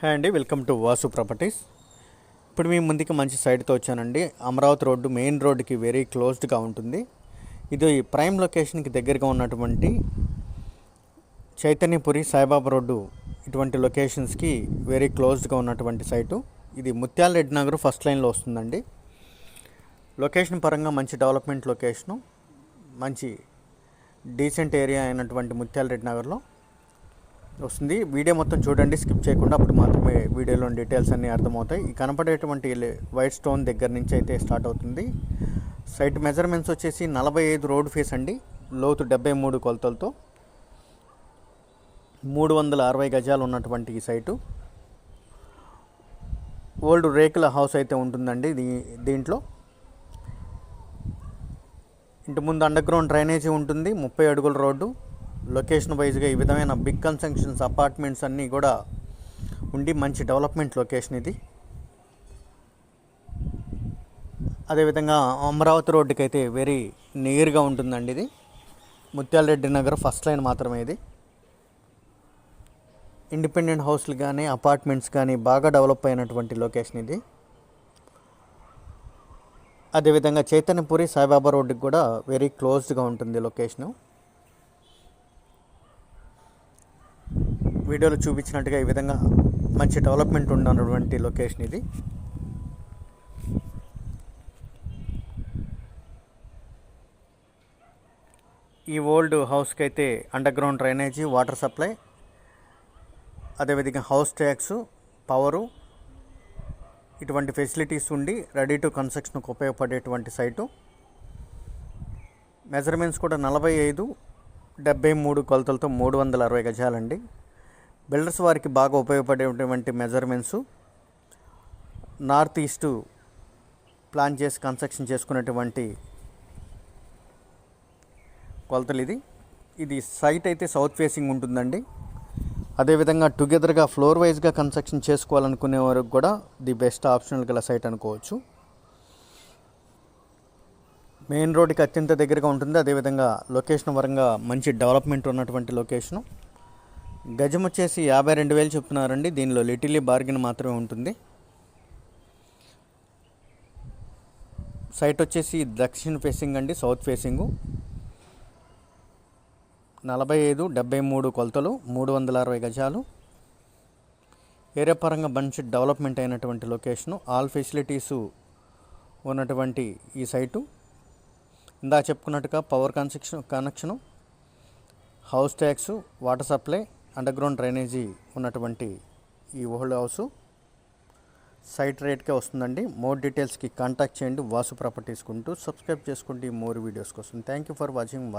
Hi అండి, welcome to Vasu properties. ఇప్పుడు మీ ముందుకి మంచి సైట్తో వచ్చానండి. అమరావతి రోడ్డు మెయిన్ రోడ్డుకి వెరీ క్లోజ్డ్గా ఉంటుంది. ఇది ప్రైమ్ లొకేషన్కి దగ్గరగా ఉన్నటువంటి చైతన్యపురి, సాయిబాబా రోడ్డు ఇటువంటి లొకేషన్స్కి వెరీ క్లోజ్డ్గా ఉన్నటువంటి సైటు. ఇది ముత్యాల రెడ్డి నగర్ ఫస్ట్ లైన్లో వస్తుందండి. లొకేషన్ పరంగా మంచి డెవలప్మెంట్ లొకేషను, మంచి డీసెంట్ ఏరియా అయినటువంటి ముత్యాల రెడ్డి నగర్లో వస్తుంది. వీడియో మొత్తం చూడండి, స్కిప్ చేయకుండా, అప్పుడు మాత్రమే వీడియోలో డీటెయిల్స్ అన్నీ అర్థమవుతాయి. ఈ కనపడేటువంటి వైట్ స్టోన్ దగ్గర నుంచి అయితే స్టార్ట్ అవుతుంది. సైట్ మెజర్మెంట్స్ వచ్చేసి 45 రోడ్ ఫేస్ అండి, లోతు 73 కొలతలతో 360 గజాలు ఉన్నటువంటి ఈ సైటు. ఓల్డ్ రేకుల హౌస్ అయితే ఉంటుందండి దీంట్లో. ఇంటి ముందు అండర్ గ్రౌండ్ డ్రైనేజీ ఉంటుంది, 30 అడుగుల రోడ్డు. లొకేషన్ వైజ్గా ఈ విధమైన బిగ్ కన్స్ట్రక్షన్స్ అపార్ట్మెంట్స్ అన్నీ కూడా ఉండి మంచి డెవలప్మెంట్ లొకేషన్ ఇది. అదేవిధంగా అమరావతి రోడ్డుకి అయితే వెరీ నియర్గా ఉంటుందండి. ఇది ముత్యాల రెడ్డి నగర్ ఫస్ట్ లైన్ మాత్రమే. ఇది ఇండిపెండెంట్ హౌస్లు కానీ అపార్ట్మెంట్స్ కానీ బాగా డెవలప్ అయినటువంటి లొకేషన్ ఇది. అదేవిధంగా చైతన్యపురి, సాయిబాబా రోడ్డుకి కూడా వెరీ క్లోజ్డ్గా ఉంటుంది లొకేషను. వీడియోలో చూపించినట్టుగా ఈ విధంగా మంచి డెవలప్మెంట్ ఉన్నటువంటి లొకేషన్ ఇది. ఈ ఓల్డ్ హౌస్కి అయితే under ground drainage, water supply, అదేవిధంగా హౌస్ ట్యాక్స్, పవరు, ఇటువంటి ఫెసిలిటీస్ ఉండి రెడీ టు కన్స్ట్రక్షన్కు ఉపయోగపడేటువంటి సైటు. మెజర్మెంట్స్ కూడా 45, 73 కొలతలతో 360 గజాలండి. బిల్డర్స్ వారికి బాగా ఉపయోగపడేటువంటి మెజర్మెంట్స్. నార్త్ ఈస్ట్ ప్లాన్ చేసి కన్స్ట్రక్షన్ చేసుకునేటువంటి కొలతలు ఇది సైట్ అయితే సౌత్ ఫేసింగ్ ఉంటుందండి. అదేవిధంగా టుగెదర్గా ఫ్లోర్ వైజ్గా కన్స్ట్రక్షన్ చేసుకోవాలనుకునే వరకు కూడా ది బెస్ట్ ఆప్షనల్ గల సైట్ అనుకోవచ్చు. మెయిన్ రోడ్డుకి అత్యంత దగ్గరగా ఉంటుంది. అదేవిధంగా లొకేషన్ పరంగా మంచి డెవలప్మెంట్ ఉన్నటువంటి లొకేషను. గజం వచ్చేసి 52,000 చెప్తున్నారండి. దీనిలో లిటిల్లీ బార్గెన్ మాత్రమే ఉంటుంది. సైట్ వచ్చేసి దక్షిణ ఫేసింగ్ అండి, సౌత్ ఫేసింగు. 45, 73 కొలతలు, 360 గజాలు. ఏరియా పరంగా మంచి డెవలప్మెంట్ అయినటువంటి లొకేషను, ఆల్ ఫెసిలిటీసు ఉన్నటువంటి ఈ సైటు. ఇందా చెప్పుకున్నట్టుగా power connection, house tax, water supply, underground drainage ఉన్నటువంటి ఈ ఓల్డ్ హౌస్ సైట్ రేట్కే వస్తుందండి. మోర్ డీటెయిల్స్కి కాంటాక్ట్ చేయండి వాసు ప్రాపర్టీస్ కుంటూ. సబ్స్క్రైబ్ చేసుకోండి మోర్ వీడియోస్ కోసం. Thank you for watching.